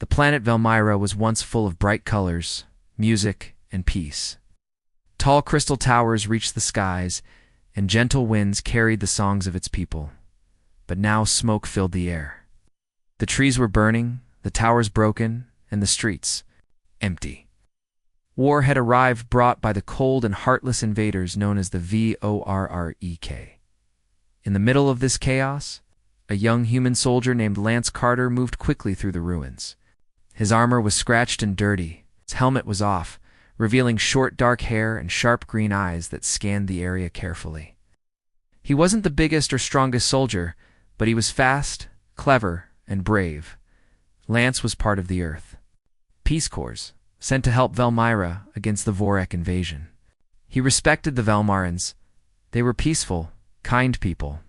The planet Velmyra was once full of bright colors, music, and peace. Tall crystal towers reached the skies, and gentle winds carried the songs of its people. But now smoke filled the air. The trees were burning, the towers broken, and the streets empty. War had arrived, brought by the cold and heartless invaders known as the VORREK. In the middle of this chaos, a young human soldier named Lance Carter moved quickly through the ruins. His armor was scratched and dirty, his helmet was off, revealing short dark hair and sharp green eyes that scanned the area carefully. He wasn't the biggest or strongest soldier, but he was fast, clever, and brave. Lance was part of the Earth Peace Corps, sent to help Velmyra against the Vorek invasion. He respected the Velmarans. They were peaceful, kind people.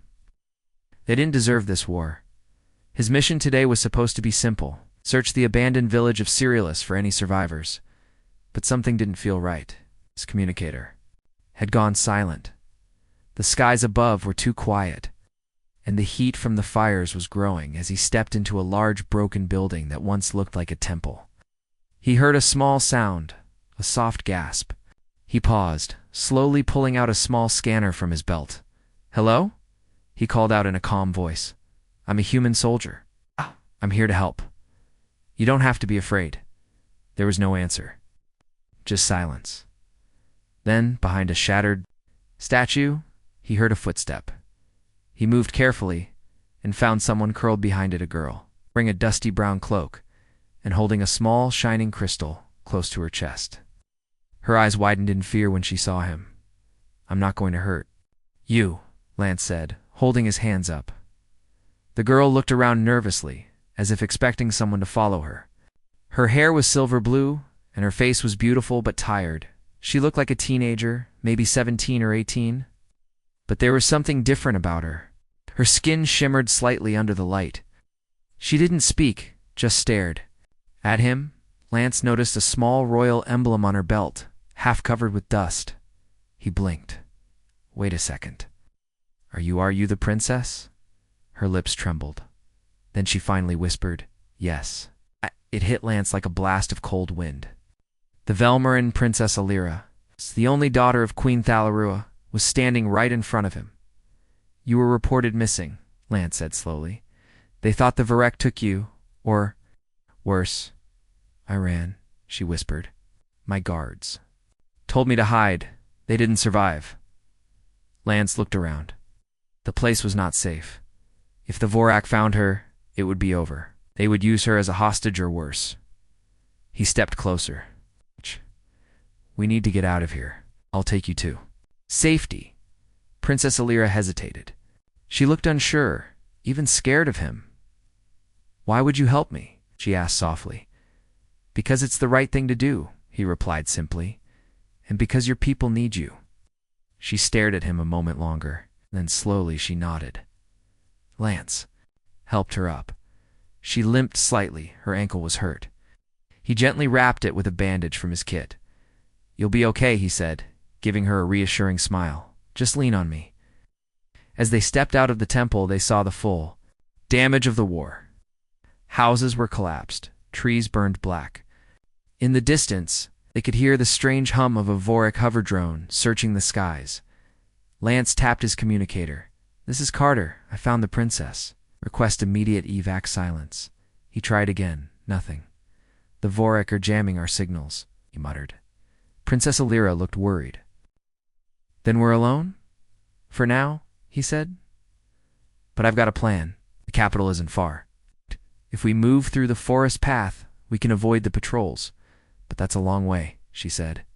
They didn't deserve this war. His mission today was supposed to be simple: search the abandoned village of Cyrillus for any survivors. But something didn't feel right. His communicator had gone silent. The skies above were too quiet, and the heat from the fires was growing as he stepped into a large broken building that once looked like a temple. He heard a small sound, a soft gasp. He paused, slowly pulling out a small scanner from his belt. "Hello?" he called out in a calm voice. "I'm a human soldier. I'm here to help. You don't have to be afraid." There was no answer. Just silence. Then, behind a shattered statue, he heard a footstep. He moved carefully and found someone curled behind it, a girl, wearing a dusty brown cloak and holding a small, shining crystal close to her chest. Her eyes widened in fear when she saw him. "I'm not going to hurt you," Lance said, holding his hands up. The girl looked around nervously, as if expecting someone to follow her. Her hair was silver blue, and her face was beautiful but tired. She looked like a teenager, maybe 17 or 18. But there was something different about her. Her skin shimmered slightly under the light. She didn't speak, just stared. At him, Lance noticed a small royal emblem on her belt, half covered with dust. He blinked. "Wait a second. Are you the princess?" Her lips trembled. Then she finally whispered, "Yes." It hit Lance like a blast of cold wind. The Velmarin Princess Alira, the only daughter of Queen Thalarua, was standing right in front of him. "You were reported missing," Lance said slowly. "They thought the Vorek took you, or worse." "I ran," she whispered. "My guards told me to hide. They didn't survive." Lance looked around. The place was not safe. If the Vorak found her, it would be over. They would use her as a hostage or worse. He stepped closer. "We need to get out of here. I'll take you too." "Safety." Princess Alira hesitated. She looked unsure, even scared of him. "Why would you help me?" she asked softly. "Because it's the right thing to do," he replied simply. "And because your people need you." She stared at him a moment longer, then slowly she nodded. Lance helped her up. She limped slightly, her ankle was hurt. He gently wrapped it with a bandage from his kit. "You'll be okay," he said, giving her a reassuring smile. "Just lean on me." As they stepped out of the temple, they saw the full damage of the war. Houses were collapsed, trees burned black. In the distance, they could hear the strange hum of a Vorek hover drone searching the skies. Lance tapped his communicator. "This is Carter. I found the princess. Request immediate evac." Silence. He tried again. Nothing. "The Vorek are jamming our signals," he muttered. Princess Alira looked worried. "Then we're alone? For now," he said. "But I've got a plan. The capital isn't far. If we move through the forest path, we can avoid the patrols. But that's a long way," she said.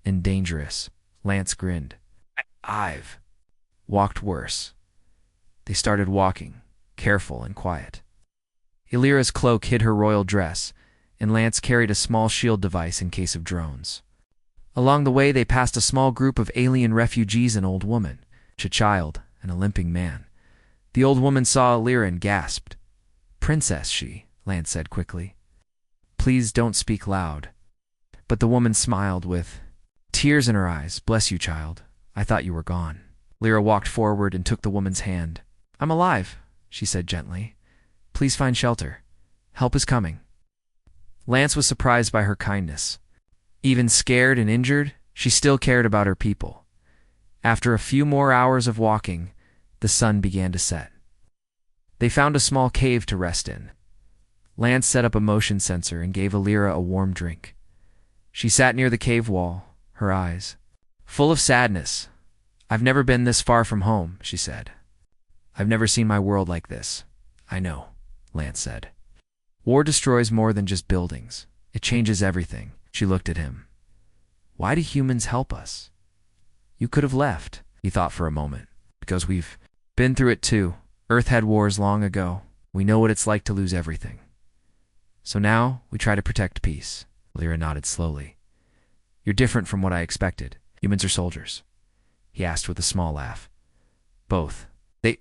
"And dangerous." Lance grinned. I've walked worse." They started walking, careful and quiet. Alira's cloak hid her royal dress, and Lance carried a small shield device in case of drones. Along the way, they passed a small group of alien refugees, an old woman, a child, and a limping man. The old woman saw Alira and gasped. "Princess," Lance said quickly. "Please don't speak loud." But the woman smiled with tears in her eyes. "Bless you, child. I thought you were gone." Alira walked forward and took the woman's hand. "I'm alive," she said gently. "Please find shelter. Help is coming." Lance was surprised by her kindness. Even scared and injured, she still cared about her people. After a few more hours of walking, the sun began to set. They found a small cave to rest in. Lance set up a motion sensor and gave Alira a warm drink. She sat near the cave wall, her eyes full of sadness. "I've never been this far from home," she said. "I've never seen my world like this." "I know," Lance said. "War destroys more than just buildings. It changes everything." She looked at him. "Why do humans help us?" "You could have left," he thought for a moment. "Because we've been through it too. Earth had wars long ago. We know what it's like to lose everything. So now we try to protect peace." Lyra nodded slowly. "You're different from what I expected. Humans or soldiers?" he asked with a small laugh. "Both." They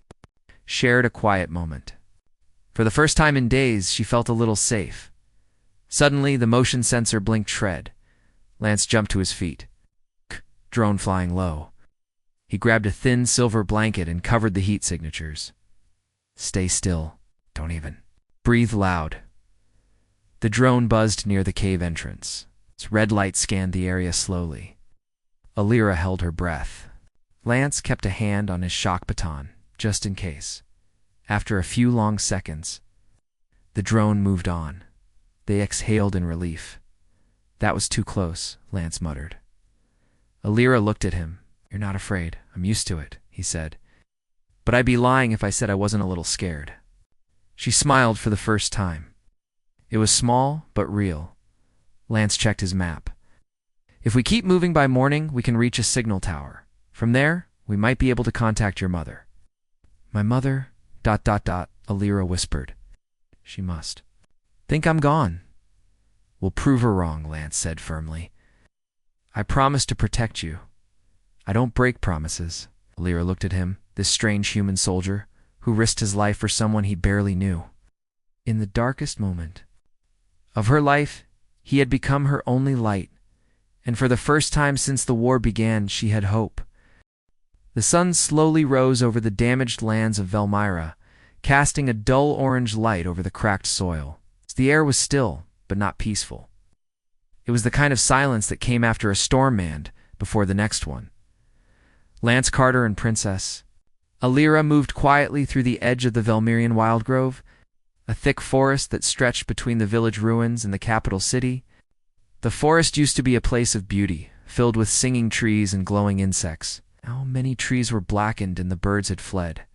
shared a quiet moment. For the first time in days, she felt a little safe. Suddenly, the motion sensor blinked shred. Lance jumped to his feet. Drone flying low. He grabbed a thin silver blanket and covered the heat signatures. "Stay still. Don't even breathe loud." The drone buzzed near the cave entrance. Its red light scanned the area slowly. Alira held her breath. Lance kept a hand on his shock baton, just in case. After a few long seconds, the drone moved on. They exhaled in relief. "That was too close," Lance muttered. Alira looked at him. "You're not afraid. I'm used to it," he said. "But I'd be lying if I said I wasn't a little scared." She smiled for the first time. It was small, but real. Lance checked his map. "If we keep moving by morning, we can reach a signal tower. From there, we might be able to contact your mother." "My mother, ... Alira whispered. "She must think I'm gone." "We'll prove her wrong," Lance said firmly. "I promise to protect you. I don't break promises." Alira looked at him, this strange human soldier, who risked his life for someone he barely knew. In the darkest moment of her life, he had become her only light, and for the first time since the war began, she had hope. The sun slowly rose over the damaged lands of Velmyra, casting a dull orange light over the cracked soil. The air was still, but not peaceful. It was the kind of silence that came after a storm and before the next one. Lance Carter and Princess Alira moved quietly through the edge of the Velmyrian wildgrove, a thick forest that stretched between the village ruins and the capital city. The forest used to be a place of beauty, filled with singing trees and glowing insects. Now many trees were blackened and the birds had fled.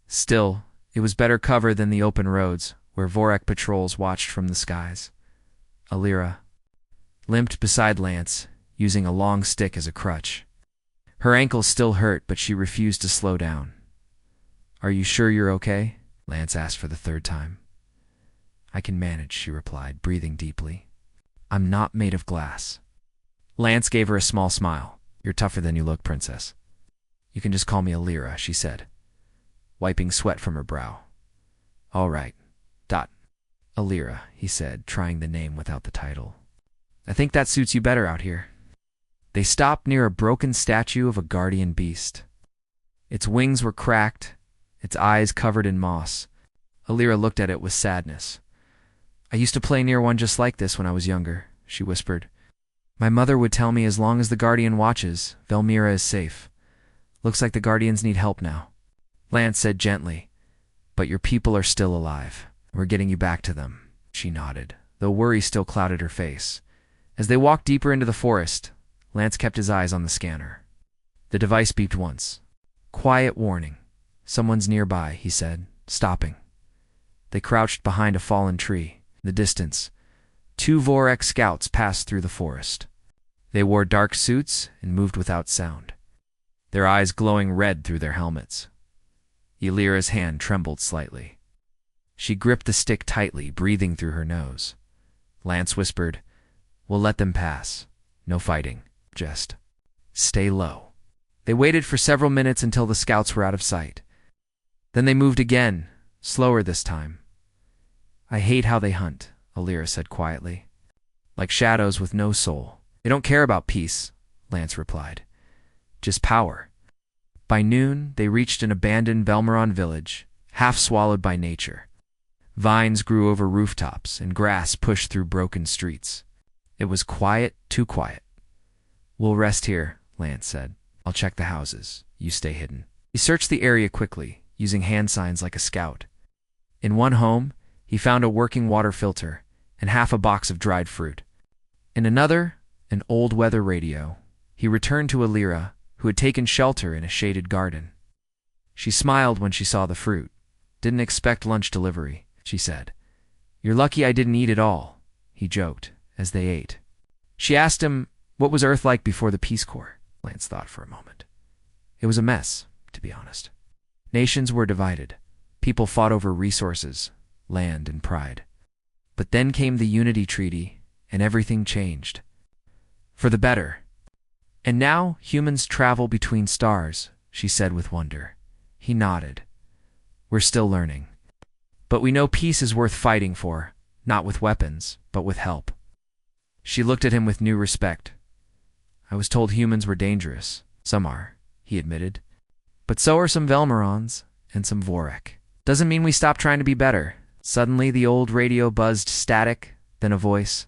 Still, it was better cover than the open roads, where Vorek patrols watched from the skies. Alira limped beside Lance, using a long stick as a crutch. Her ankles still hurt, but she refused to slow down. "Are you sure you're okay?" Lance asked for the third time. "I can manage," she replied, breathing deeply. "I'm not made of glass." Lance gave her a small smile. "You're tougher than you look, Princess." "You can just call me Alira," she said, wiping sweat from her brow. "All right. Alira," he said, trying the name without the title. "I think that suits you better out here." They stopped near a broken statue of a guardian beast. Its wings were cracked, its eyes covered in moss. Alira looked at it with sadness. "I used to play near one just like this when I was younger," she whispered. "My mother would tell me as long as the guardian watches, Velmyra is safe. Looks like the guardians need help now." Lance said gently, "But your people are still alive. We're getting you back to them." She nodded, though worry still clouded her face. As they walked deeper into the forest, Lance kept his eyes on the scanner. The device beeped once. "Quiet warning. Someone's nearby," he said, stopping. They crouched behind a fallen tree. In the distance, 2 Vorek scouts passed through the forest. They wore dark suits and moved without sound, their eyes glowing red through their helmets. Alira's hand trembled slightly. She gripped the stick tightly, breathing through her nose. Lance whispered, "We'll let them pass. No fighting. Just stay low." They waited for several minutes until the scouts were out of sight. Then they moved again, slower this time. "I hate how they hunt," Alira said quietly. "Like shadows with no soul. They don't care about peace," Lance replied. "Just power." By noon, they reached an abandoned Velmyran village, half swallowed by nature. Vines grew over rooftops, and grass pushed through broken streets. It was quiet, too quiet. "We'll rest here," Lance said. "I'll check the houses. You stay hidden." He searched the area quickly, using hand signs like a scout. In one home, he found a working water filter and half a box of dried fruit. In another, an old weather radio. He returned to Alira, who had taken shelter in a shaded garden. She smiled when she saw the fruit. "Didn't expect lunch delivery," she said. "You're lucky I didn't eat it all," he joked, as they ate. She asked him, what was Earth like before the Peace Corps? Lance thought for a moment. It was a mess, to be honest. Nations were divided. People fought over resources, land, and pride. But then came the Unity Treaty, and everything changed. For the better. "And now humans travel between stars," she said with wonder. He nodded. "We're still learning. But we know peace is worth fighting for, not with weapons, but with help." She looked at him with new respect. "I was told humans were dangerous. Some are," he admitted. "But so are some Velmarons and some Vorek. Doesn't mean we stop trying to be better." Suddenly the old radio buzzed static, then a voice.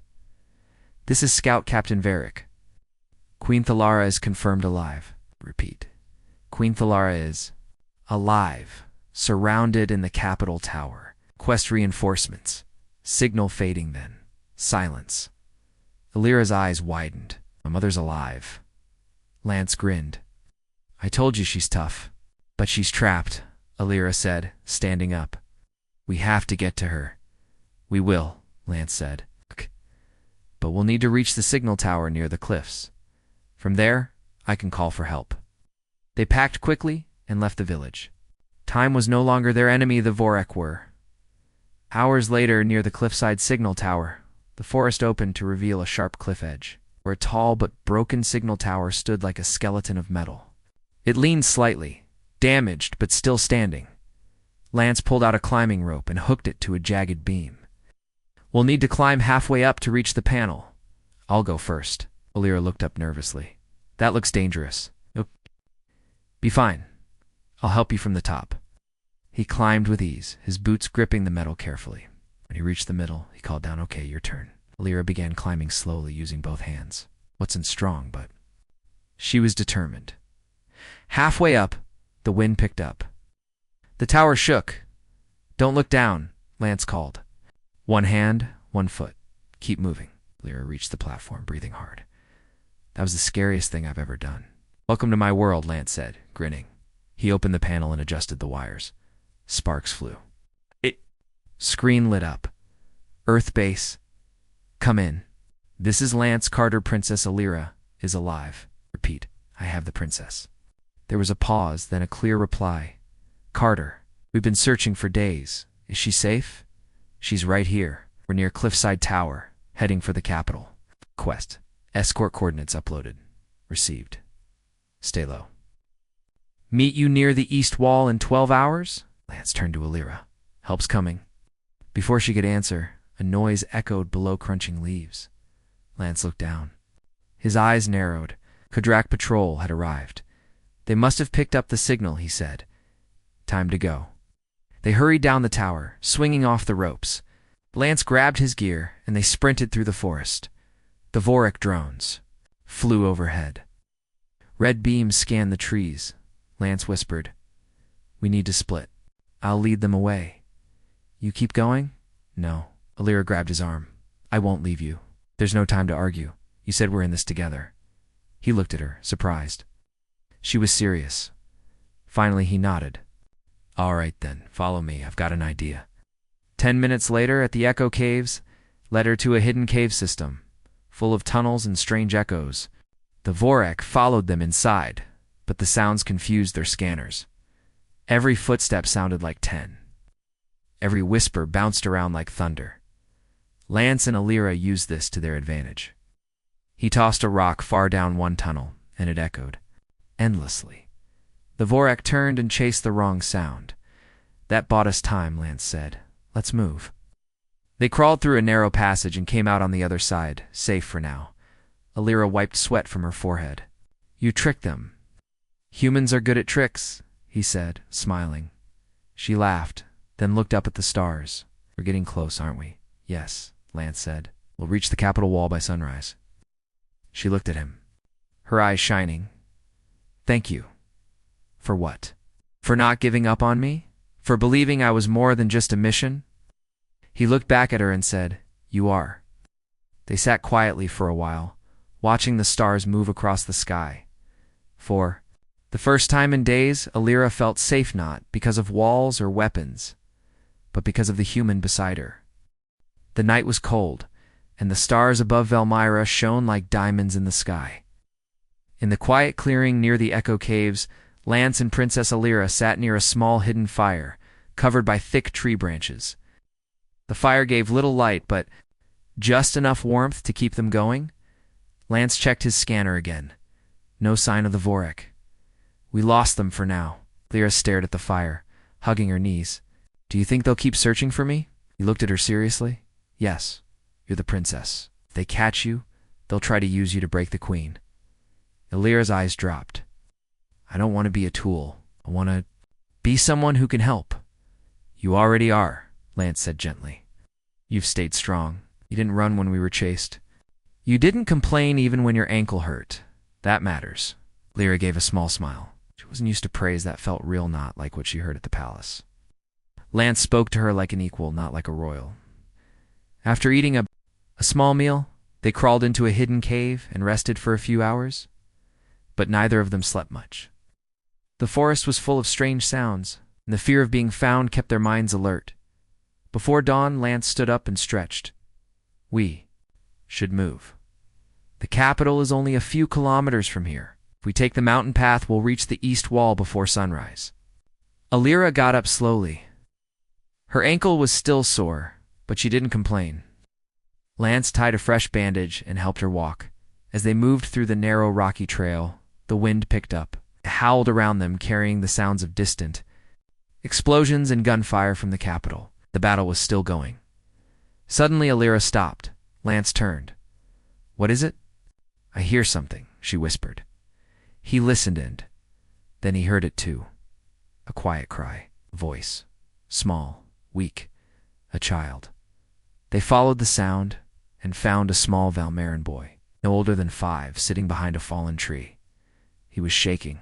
"This is Scout Captain Varric. Queen Thalara is confirmed alive." Repeat. "Queen Thalara is alive, surrounded in the capital tower. Quest reinforcements." Signal fading then. Silence. Alira's eyes widened. "My mother's alive." Lance grinned. "I told you she's tough." "But she's trapped," Alira said, standing up. "We have to get to her." "We will," Lance said. "But we'll need to reach the signal tower near the cliffs. From there, I can call for help." They packed quickly and left the village. Time was no longer their enemy, the Vorek were. Hours later, near the cliffside signal tower, the forest opened to reveal a sharp cliff edge, where a tall but broken signal tower stood like a skeleton of metal. It leaned slightly, damaged but still standing. Lance pulled out a climbing rope and hooked it to a jagged beam. "We'll need to climb halfway up to reach the panel." "I'll go first." Alira looked up nervously. "That looks dangerous." "Nope. Be fine. I'll help you from the top." He climbed with ease, his boots gripping the metal carefully. When he reached the middle, he called down, "Okay, your turn." Alira began climbing slowly, using both hands. Wasn't strong, but she was determined. Halfway up, the wind picked up. The tower shook. "Don't look down," Lance called. "One hand, one foot. Keep moving." Alira reached the platform, breathing hard. "That was the scariest thing I've ever done." "Welcome to my world," Lance said, grinning. He opened the panel and adjusted the wires. Sparks flew. Screen lit up. "Earth base. Come in. This is Lance Carter. Princess Alira is alive." Repeat. "I have the princess." There was a pause, then a clear reply. "Carter, we've been searching for days. Is she safe?" "She's right here. We're near Cliffside Tower, heading for the capital." Quest. Escort coordinates uploaded. Received. Stay low. "Meet you near the east wall in 12 hours? Lance turned to Alira. "Help's coming." Before she could answer, a noise echoed below crunching leaves. Lance looked down. His eyes narrowed. Kodrak Patrol had arrived. "They must have picked up the signal," he said. "Time to go." They hurried down the tower, swinging off the ropes. Lance grabbed his gear, and they sprinted through the forest. The Vorek drones flew overhead. Red beams scanned the trees. Lance whispered, "We need to split. I'll lead them away." "You keep going?" "No." Alira grabbed his arm. "I won't leave you. There's no time to argue. You said we're in this together." He looked at her, surprised. She was serious. Finally, he nodded. "All right then, follow me. I've got an idea." 10 minutes later, at the Echo Caves, led her to a hidden cave system, full of tunnels and strange echoes. The Vorek followed them inside, but the sounds confused their scanners. Every footstep sounded like 10. Every whisper bounced around like thunder. Lance and Alira used this to their advantage. He tossed a rock far down one tunnel, and it echoed. Endlessly. The Vorek turned and chased the wrong sound. "That bought us time," Lance said. "Let's move." They crawled through a narrow passage and came out on the other side, safe for now. Alira wiped sweat from her forehead. "You tricked them." "Humans are good at tricks," he said, smiling. She laughed, then looked up at the stars. We're getting close, aren't we? Yes, Lance said. We'll reach the Capitol wall by sunrise. She looked at him, her eyes shining. Thank you. For what? For not giving up on me? For believing I was more than just a mission? He looked back at her and said, You are. They sat quietly for a while, watching the stars move across the sky. For the first time in days, Alira felt safe not because of walls or weapons, but because of the human beside her. The night was cold, and the stars above Velmyra shone like diamonds in the sky. In the quiet clearing near the Echo Caves, Lance and Princess Alira sat near a small hidden fire, covered by thick tree branches. The fire gave little light, but just enough warmth to keep them going. Lance checked his scanner again. No sign of the Vorek. We lost them for now. Alira stared at the fire, hugging her knees. Do you think they'll keep searching for me? He looked at her seriously. Yes, you're the princess. If they catch you, they'll try to use you to break the queen. Alira's eyes dropped. I don't want to be a tool. I want to be someone who can help. You already are, Lance said gently. You've stayed strong. You didn't run when we were chased. You didn't complain even when your ankle hurt. That matters. Alira gave a small smile. She wasn't used to praise that felt real, not like what she heard at the palace. Lance spoke to her like an equal, not like a royal. After eating a small meal, they crawled into a hidden cave and rested for a few hours. But neither of them slept much. The forest was full of strange sounds, and the fear of being found kept their minds alert. Before dawn, Lance stood up and stretched. We should move. The capital is only a few kilometers from here. If we take the mountain path, we'll reach the east wall before sunrise. Alira got up slowly. Her ankle was still sore, but she didn't complain. Lance tied a fresh bandage and helped her walk. As they moved through the narrow rocky trail, the wind picked up. It howled around them, carrying the sounds of distant explosions and gunfire from the capital. The battle was still going. Suddenly, Alira stopped. Lance turned. What is it? I hear something, she whispered. He listened, and then he heard it too. A quiet cry, a voice, small, weak, a child. They followed the sound and found a small Valmeran boy, no older than 5, sitting behind a fallen tree. He was shaking.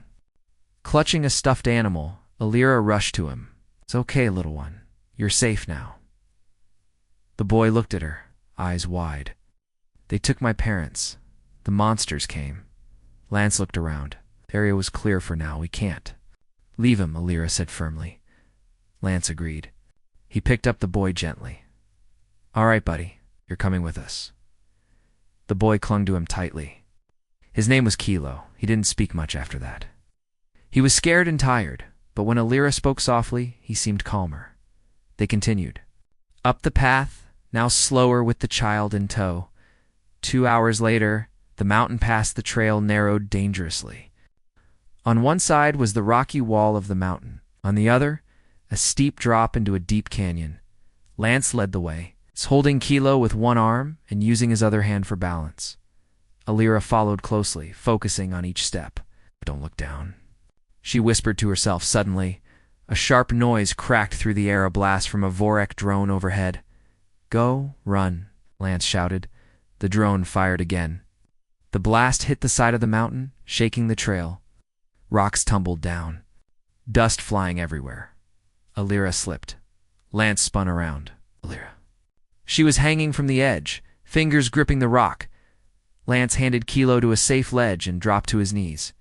Clutching a stuffed animal, Alira rushed to him. It's okay, little one. You're safe now. The boy looked at her, eyes wide. They took my parents. The monsters came. Lance looked around. The area was clear for now. We can't. Leave him, Alira said firmly. Lance agreed. He picked up the boy gently. All right, buddy. You're coming with us. The boy clung to him tightly. His name was Kilo. He didn't speak much after that. He was scared and tired, but when Alira spoke softly, he seemed calmer. They continued. Up the path, now slower with the child in tow. 2 hours later, the mountain past the trail narrowed dangerously. On one side was the rocky wall of the mountain. On the other, a steep drop into a deep canyon. Lance led the way, holding Kilo with one arm and using his other hand for balance. Alira followed closely, focusing on each step. Don't look down, she whispered to herself. Suddenly, a sharp noise cracked through the air, a blast from a Vorek drone overhead. Go, run, Lance shouted. The drone fired again. The blast hit the side of the mountain, shaking the trail. Rocks tumbled down, dust flying everywhere. Alira slipped. Lance spun around. Alira. She was hanging from the edge, fingers gripping the rock. Lance handed Kilo to a safe ledge and dropped to his knees.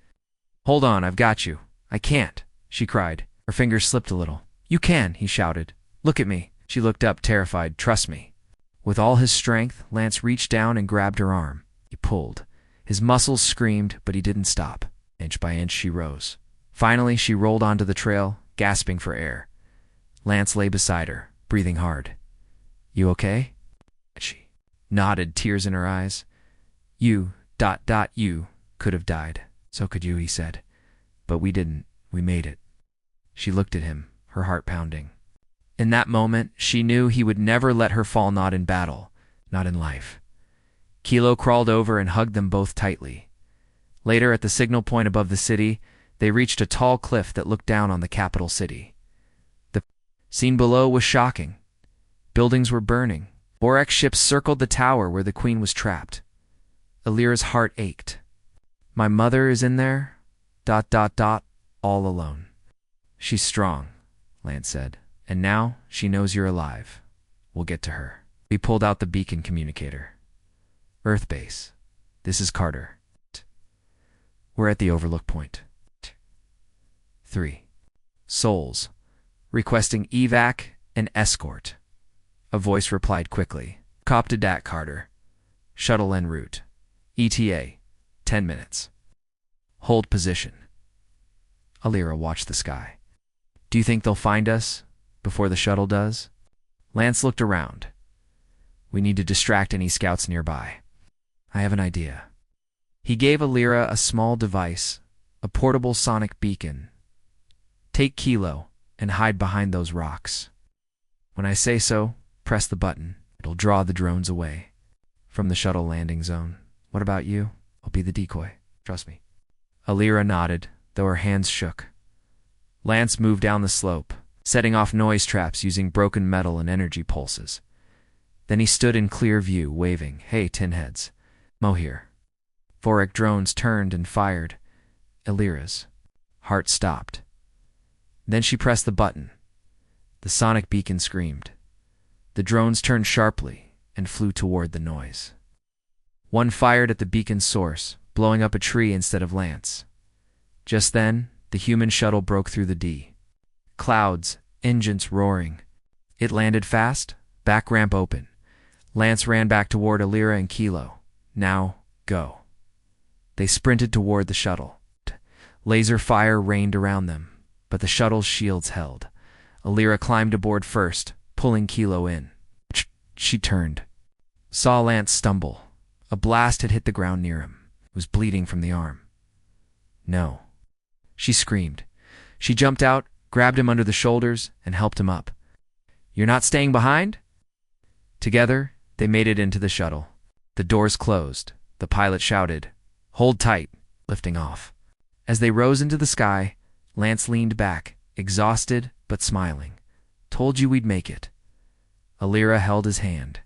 Hold on, I've got you. I can't, she cried. Her fingers slipped a little. You can, he shouted. Look at me. She looked up, terrified. Trust me. With all his strength, Lance reached down and grabbed her arm. He pulled. His muscles screamed, but he didn't stop. Inch by inch, she rose. Finally, she rolled onto the trail, gasping for air. Lance lay beside her, breathing hard. You okay? She nodded, tears in her eyes. You could have died. So could you, he said. But we didn't. We made it. She looked at him, her heart pounding. In that moment, she knew he would never let her fall, not in battle, not in life. Kilo crawled over and hugged them both tightly. Later, at the signal point above the city, they reached a tall cliff that looked down on the capital city. The scene below was shocking. Buildings were burning. Orcs ships circled the tower where the queen was trapped. Alira's heart ached. My mother is in there, ... all alone. She's strong, Lance said, and now she knows you're alive. We'll get to her. He pulled out the beacon communicator. Earth base. This is Carter. We're at the overlook point. 3. Souls. Requesting evac and escort. A voice replied quickly. Cop to dat, Carter. Shuttle en route. ETA. 10 minutes. Hold position. Alira watched the sky. Do you think they'll find us before the shuttle does? Lance looked around. We need to distract any scouts nearby. I have an idea. He gave Alira a small device, a portable sonic beacon. Take Kilo and hide behind those rocks. When I say so, press the button. It'll draw the drones away from the shuttle landing zone. What about you? I'll be the decoy. Trust me. Alira nodded, though her hands shook. Lance moved down the slope, setting off noise traps using broken metal and energy pulses. Then he stood in clear view, waving, Hey, tinheads. Mo here. 4 drones turned and fired. Alira's heart stopped. Then she pressed the button. The sonic beacon screamed. The drones turned sharply and flew toward the noise. One fired at the beacon's source, blowing up a tree instead of Lance. Just then, the human shuttle broke through the D. Clouds, engines roaring. It landed fast, back ramp open. Lance ran back toward Alira and Kilo. Now, go. They sprinted toward the shuttle. Laser fire rained around them, but the shuttle's shields held. Alira climbed aboard first, pulling Kilo in. She turned. Saw Lance stumble. A blast had hit the ground near him. It was bleeding from the arm. No. She screamed. She jumped out, grabbed him under the shoulders, and helped him up. You're not staying behind? Together, they made it into the shuttle. The doors closed. The pilot shouted, Hold tight, lifting off. As they rose into the sky, Lance leaned back, exhausted but smiling. Told you we'd make it. Alira held his hand.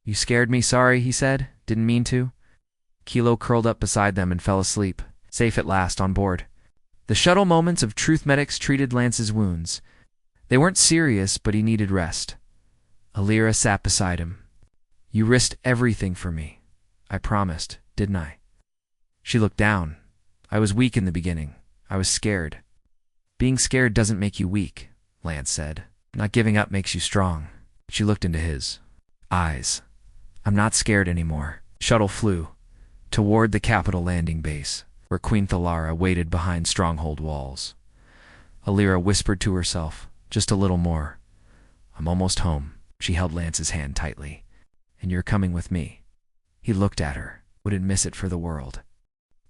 You scared me, sorry, he said. Didn't mean to. Kilo curled up beside them and fell asleep, safe at last on board. The shuttle moments of Truth Medics treated Lance's wounds. They weren't serious, but he needed rest. Alira sat beside him. You risked everything for me. I promised, didn't I? She looked down. I was weak in the beginning. I was scared. Being scared doesn't make you weak, Lance said. Not giving up makes you strong. She looked into his eyes. I'm not scared anymore. Shuttle flew toward the capital landing base, where Queen Thalara waited behind stronghold walls. Alira whispered to herself, just a little more. I'm almost home. She held Lance's hand tightly. And you're coming with me. He looked at her. Wouldn't miss it for the world.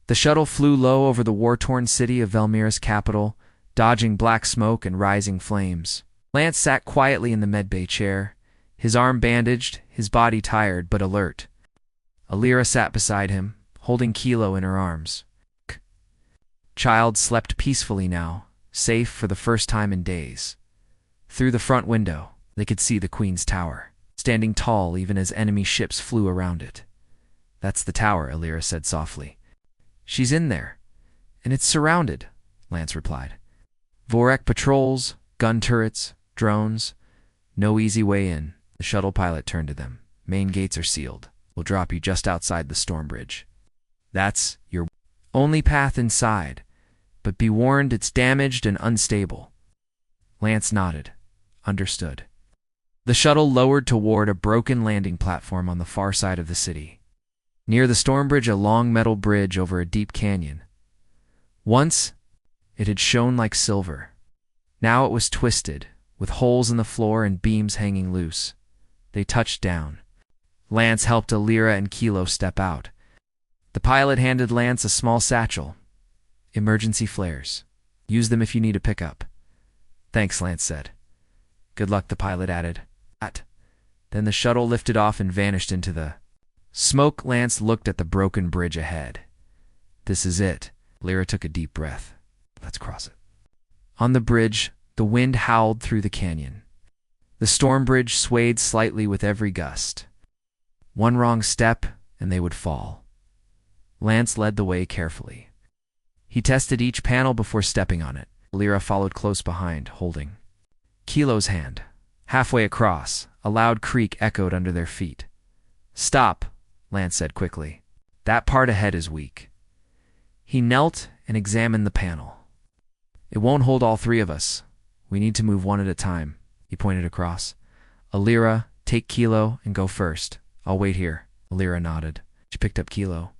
The shuttle flew low over the war-torn city of Velmira's capital, dodging black smoke and rising flames. Lance sat quietly in the medbay chair, his arm bandaged, his body tired but alert. Alira sat beside him, holding Kilo in her arms. Child slept peacefully now, safe for the first time in days. Through the front window, they could see the Queen's tower, standing tall even as enemy ships flew around it. That's the tower, Alira said softly. She's in there, and it's surrounded, Lance replied. Vorek patrols, gun turrets, drones. No easy way in. The shuttle pilot turned to them. Main gates are sealed. We'll drop you just outside the storm bridge. That's your only path inside, but be warned it's damaged and unstable. Lance nodded. Understood. The shuttle lowered toward a broken landing platform on the far side of the city. Near the storm bridge, a long metal bridge over a deep canyon. Once, it had shone like silver. Now it was twisted, with holes in the floor and beams hanging loose. They touched down. Lance helped Alira and Kilo step out. The pilot handed Lance a small satchel. Emergency flares. Use them if you need a pickup. Thanks, Lance said. Good luck, the pilot added. Then the shuttle lifted off and vanished into the smoke. Lance looked at the broken bridge ahead. This is it. Alira took a deep breath. Let's cross it. On the bridge, the wind howled through the canyon. The storm bridge swayed slightly with every gust. One wrong step, and they would fall. Lance led the way carefully. He tested each panel before stepping on it. Lyra followed close behind, holding Kilo's hand. Halfway across, a loud creak echoed under their feet. "Stop," Lance said quickly. "That part ahead is weak." He knelt and examined the panel. "It won't hold all three of us. We need to move one at a time," he pointed across. "Lyra, take Kilo and go first. I'll wait here." Lyra nodded. She picked up Kilo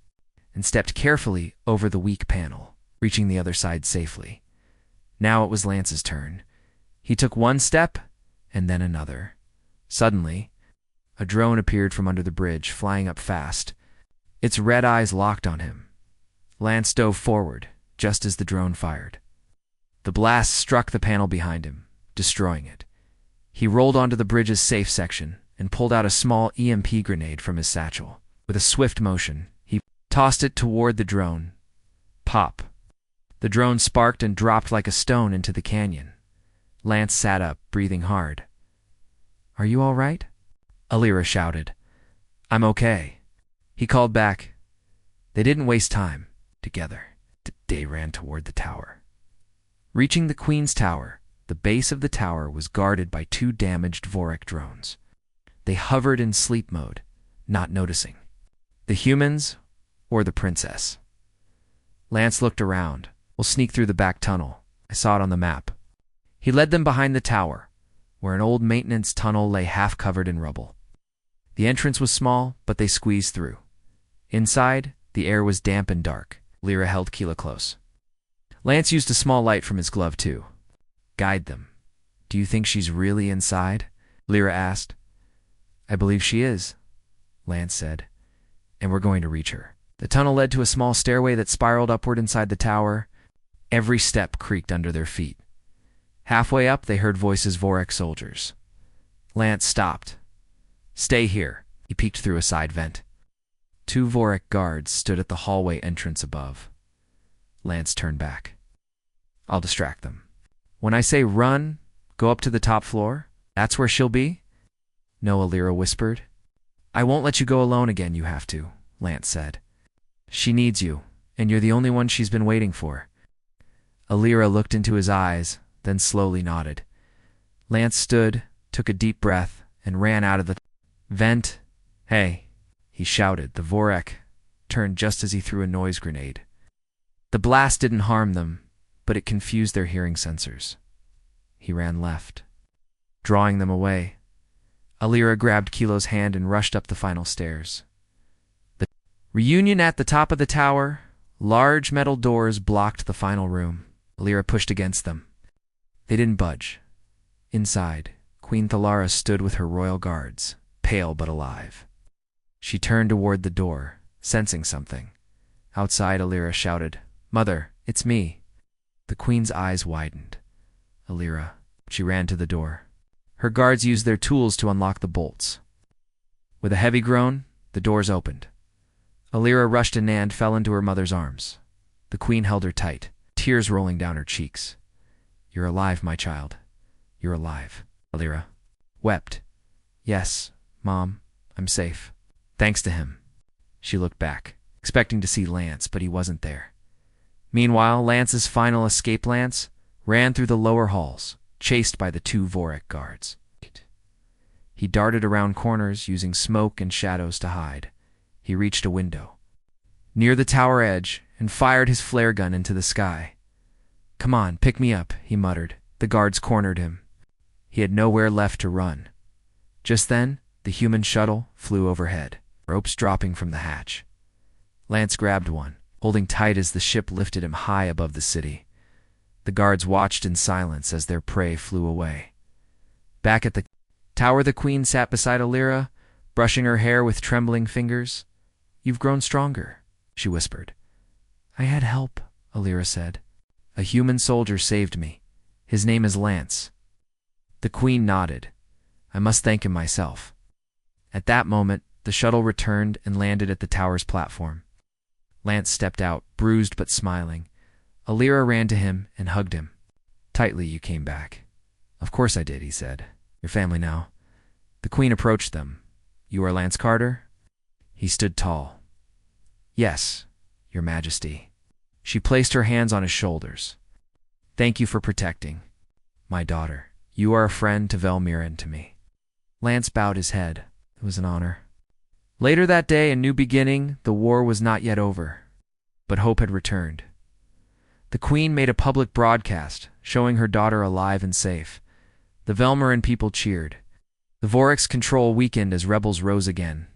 and stepped carefully over the weak panel, reaching the other side safely. Now it was Lance's turn. He took one step and then another. Suddenly, a drone appeared from under the bridge, flying up fast. Its red eyes locked on him. Lance dove forward, just as the drone fired. The blast struck the panel behind him, destroying it. He rolled onto the bridge's safe section and pulled out a small EMP grenade from his satchel. With a swift motion, he tossed it toward the drone. Pop. The drone sparked and dropped like a stone into the canyon. Lance sat up, breathing hard. "Are you all right?" Lyra shouted. "I'm okay." He called back. They didn't waste time. Together, they ran toward the tower. Reaching the Queen's tower, the base of the tower was guarded by two damaged Vorek drones. They hovered in sleep mode, not noticing the humans or the princess. Lance looked around. "We'll sneak through the back tunnel. I saw it on the map." He led them behind the tower, where an old maintenance tunnel lay half covered in rubble. The entrance was small, but they squeezed through. Inside, the air was damp and dark. Lyra held Kilo close. Lance used a small light from his glove, too. "Guide them." "Do you think she's really inside?" Lyra asked. "I believe she is," Lance said, "and we're going to reach her." The tunnel led to a small stairway that spiraled upward inside the tower. Every step creaked under their feet. Halfway up, they heard voices Vorek soldiers. Lance stopped. "Stay here." He peeked through a side vent. Two Vorek guards stood at the hallway entrance above. Lance turned back. "I'll distract them. When I say run, go up to the top floor. That's where she'll be?" "No," Lyra whispered. "I won't let you go alone again, you have to," Lance said. "She needs you, and you're the only one she's been waiting for." Lyra looked into his eyes, then slowly nodded. Lance stood, took a deep breath, and ran out of the vent. "Hey," he shouted. The Vorek turned just as he threw a noise grenade. The blast didn't harm them, but it confused their hearing sensors. He ran left, drawing them away. Lyra grabbed Kilo's hand and rushed up the final stairs. The reunion at the top of the tower. Large metal doors blocked the final room. Lyra pushed against them. They didn't budge. Inside, Queen Thalara stood with her royal guards, pale but alive. She turned toward the door, sensing something. Outside, Lyra shouted, "Mother, it's me." The Queen's eyes widened. Lyra. She ran to the door. Her guards used their tools to unlock the bolts. With a heavy groan, the doors opened. Lyra rushed in and fell into her mother's arms. The Queen held her tight, tears rolling down her cheeks. "You're alive, my child. You're alive." Lyra wept. "Yes, Mom, I'm safe. Thanks to him." She looked back, expecting to see Lance, but he wasn't there. Meanwhile, Lance's final escape Lance ran through the lower halls, chased by the two Vorek guards. He darted around corners, using smoke and shadows to hide. He reached a window near the tower edge and fired his flare gun into the sky. "Come on, pick me up," he muttered. The guards cornered him. He had nowhere left to run. Just then, the human shuttle flew overhead, ropes dropping from the hatch. Lance grabbed one, holding tight as the ship lifted him high above the city. The guards watched in silence as their prey flew away. Back at the tower, the Queen sat beside Lyra, brushing her hair with trembling fingers. "You've grown stronger," she whispered. "I had help," Lyra said. "A human soldier saved me. His name is Lance." The Queen nodded. "I must thank him myself." At that moment, the shuttle returned and landed at the tower's platform. Lance stepped out, bruised but smiling. Lyra ran to him and hugged him. "Tightly you came back." "Of course I did," he said. Your family now. The queen approached them. You are Lance Carter? He stood tall. Yes, your majesty. She placed her hands on his shoulders. Thank you for protecting my daughter. You are a friend to Velmira and to me. Lance bowed his head. It was an honor. Later that day, a new beginning. The war was not yet over, but hope had returned. The queen made a public broadcast, showing her daughter alive and safe. The Velmeran people cheered. The Vorix control weakened as rebels rose again.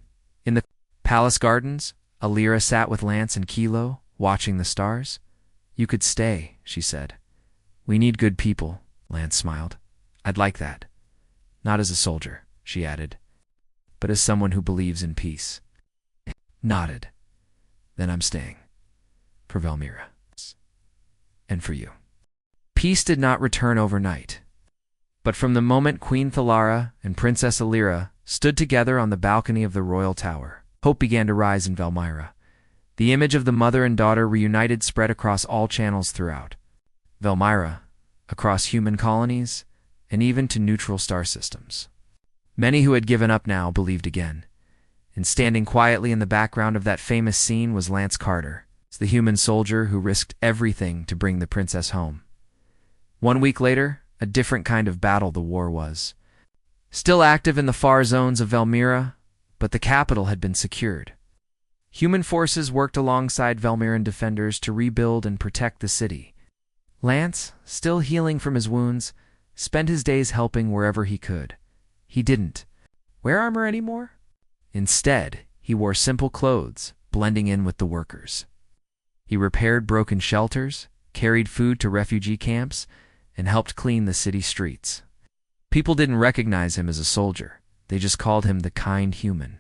In the palace gardens, Alira sat with Lance and Kilo, watching the stars. You could stay, she said. We need good people, Lance smiled. I'd like that. Not as a soldier, she added, but as someone who believes in peace. Nodded. Then I'm staying. For Velmira. And for you. Peace did not return overnight. But from the moment Queen Thalara and Princess Alira stood together on the balcony of the royal tower, hope began to rise in Velmira. The image of the mother and daughter reunited spread across all channels throughout Velmira, across human colonies, and even to neutral star systems. Many who had given up now believed again. And standing quietly in the background of that famous scene was Lance Carter, the human soldier who risked everything to bring the princess home. 1 week later, a different kind of battle the war was. Still active in the far zones of Velmira, but the capital had been secured. Human forces worked alongside Velmiran defenders to rebuild and protect the city. Lance, still healing from his wounds, spent his days helping wherever he could. He didn't wear armor anymore. Instead, he wore simple clothes, blending in with the workers. He repaired broken shelters, carried food to refugee camps, and helped clean the city streets. People didn't recognize him as a soldier. They just called him the kind human.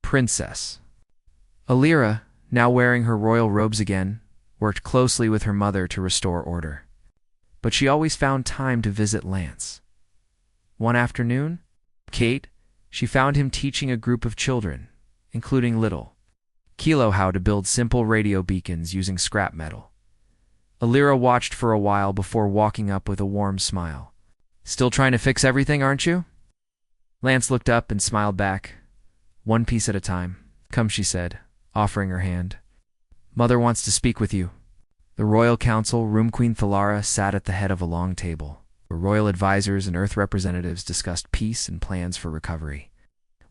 Princess. Alira, now wearing her royal robes again, worked closely with her mother to restore order. But she always found time to visit Lance. One afternoon, she found him teaching a group of children, including little Kilo, how to build simple radio beacons using scrap metal. Alira watched for a while before walking up with a warm smile. Still trying to fix everything, aren't you? Lance looked up and smiled back. One piece at a time. Come, she said, offering her hand. Mother wants to speak with you. The royal council, Room Queen Thalara, sat at the head of a long table, where royal advisors and Earth representatives discussed peace and plans for recovery.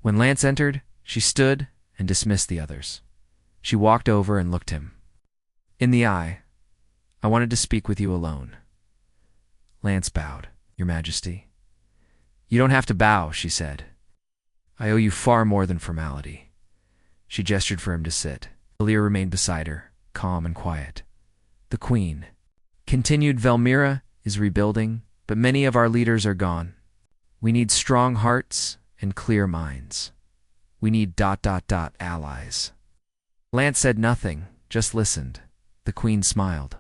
When Lance entered, she stood and dismissed the others. She walked over and looked him in the eye. I wanted to speak with you alone. Lance bowed. Your Majesty. You don't have to bow, she said. I owe you far more than formality. She gestured for him to sit. Alira remained beside her, calm and quiet. The Queen continued. Velmira is rebuilding, but many of our leaders are gone. We need strong hearts and clear minds. We need ... allies. Lance said nothing, just listened. The Queen smiled.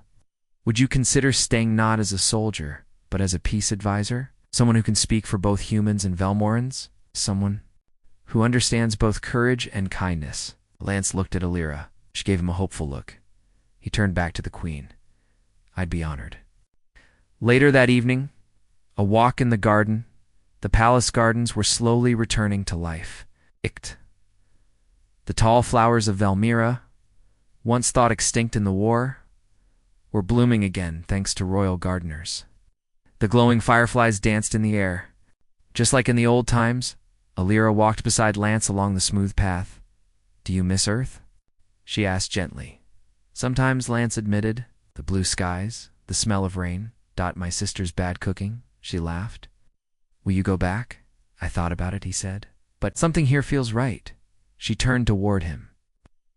Would you consider staying not as a soldier, but as a peace advisor? Someone who can speak for both humans and Velmorans? Someone who understands both courage and kindness? Lance looked at Alira. She gave him a hopeful look. He turned back to the Queen. I'd be honored. Later that evening, a walk in the garden. The palace gardens were slowly returning to life. The tall flowers of Velmira, once thought extinct in the war, were blooming again thanks to royal gardeners. The glowing fireflies danced in the air. Just like in the old times, Alira walked beside Lance along the smooth path. Do you miss Earth? She asked gently. Sometimes, Lance admitted. The blue skies, the smell of rain, my sister's bad cooking, she laughed. Will you go back? I thought about it, he said. But something here feels right. She turned toward him.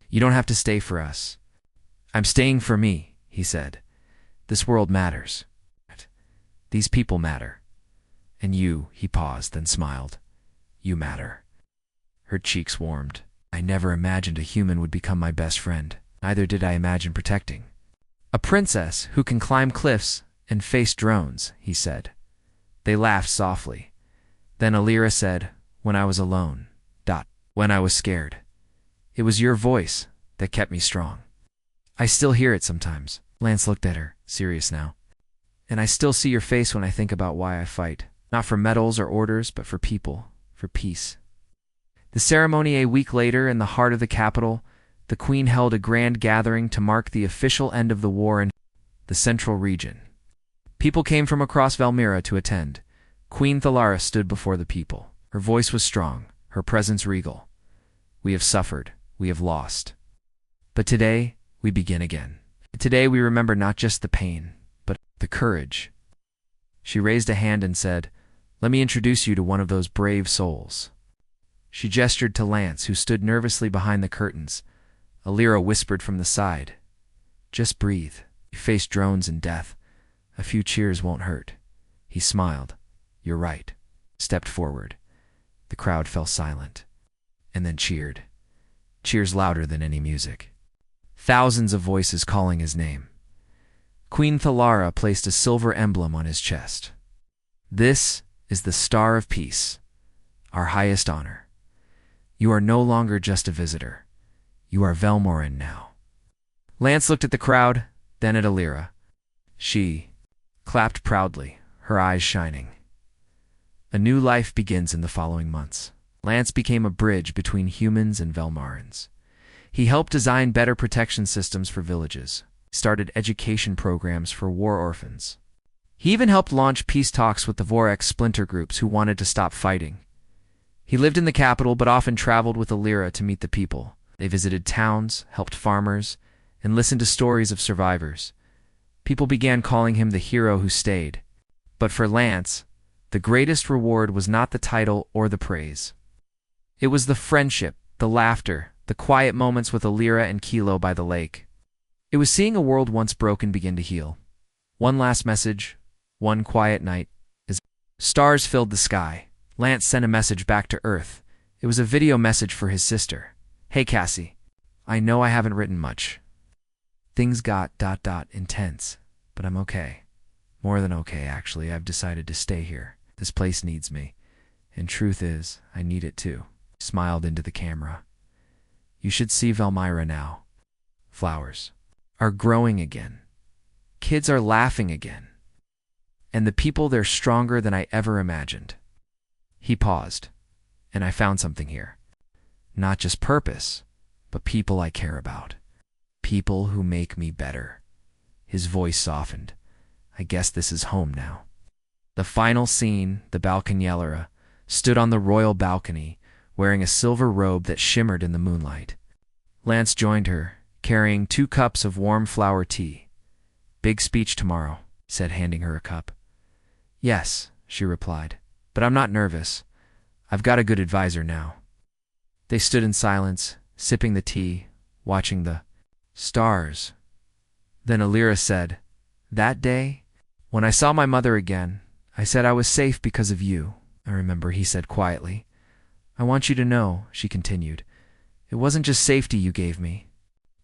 You don't have to stay for us. I'm staying for me, he said. This world matters. These people matter. And you, he paused, then smiled. You matter. Her cheeks warmed. I never imagined a human would become my best friend. Neither did I imagine protecting a princess who can climb cliffs and face drones, he said. They laughed softly. Then Alira said, when I was alone, when I was scared. It was your voice that kept me strong. I still hear it sometimes. Lance looked at her, serious now. And I still see your face when I think about why I fight. not for medals or orders, but for people, for peace. The ceremony a week later in the heart of the capital, the queen held a grand gathering to mark the official end of the war in the central region. People came from across Valmira to attend. Queen Thalara stood before the people. Her voice was strong, her presence regal. We have suffered, we have lost. But today, we begin again. Today we remember not just the pain, but the courage. She raised a hand and said, "Let me introduce you to one of those brave souls." She gestured to Lance, who stood nervously behind the curtains. Alira whispered from the side, "Just breathe. You face drones and death. A few cheers won't hurt." He smiled. "You're right." Stepped forward. The crowd fell silent, and then cheered. Cheers louder than any music. Thousands of voices calling his name. Queen Thalara placed a silver emblem on his chest. "This is the Star of Peace, our highest honor. You are no longer just a visitor. You are Velmorin now." Lance looked at the crowd, then at Alira. She clapped proudly, her eyes shining. A new life begins in the following months. Lance became a bridge between humans and Velmarins. He helped design better protection systems for villages, started education programs for war orphans. He even helped launch peace talks with the Orcs splinter groups who wanted to stop fighting. He lived in the capital but often traveled with Alira to meet the people. They visited towns, helped farmers, and listened to stories of survivors. People began calling him the hero who stayed. But for Lance, the greatest reward was not the title or the praise. It was the friendship, the laughter, the quiet moments with Alira and Kilo by the lake. It was seeing a world once broken begin to heal. One last message, one quiet night, as stars filled the sky. Lance sent a message back to Earth. It was a video message for his sister. "Hey Cassie, I know I haven't written much. Things got ... intense, but I'm okay. More than okay, actually. I've decided to stay here. This place needs me. And truth is, I need it too." Smiled into the camera. "You should see Valmira now. Flowers are growing again. Kids are laughing again. And the people, they're stronger than I ever imagined." He paused, and I found something here. Not just purpose, but people I care about. People who make me better. His voice softened. "I guess this is home now." The final scene, the Balconiera, stood on the royal balcony, wearing a silver robe that shimmered in the moonlight. Lance joined her, carrying 2 cups of warm flower tea. "Big speech tomorrow," he said, handing her a cup. "Yes," she replied, "but I'm not nervous. I've got a good advisor now." They stood in silence, sipping the tea, watching the stars. Then Alira said, "That day, when I saw my mother again, I said I was safe because of you." "I remember," he said quietly. "I want you to know," she continued, "it wasn't just safety you gave me.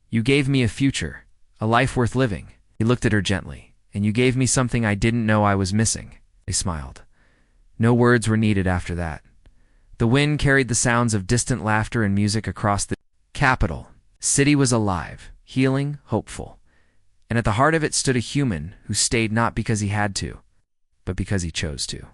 You gave me a future, a life worth living." He looked at her gently. "And you gave me something I didn't know I was missing." They smiled. No words were needed after that. The wind carried the sounds of distant laughter and music across the capital. The city was alive, healing, hopeful. And at the heart of it stood a human who stayed not because he had to, but because he chose to.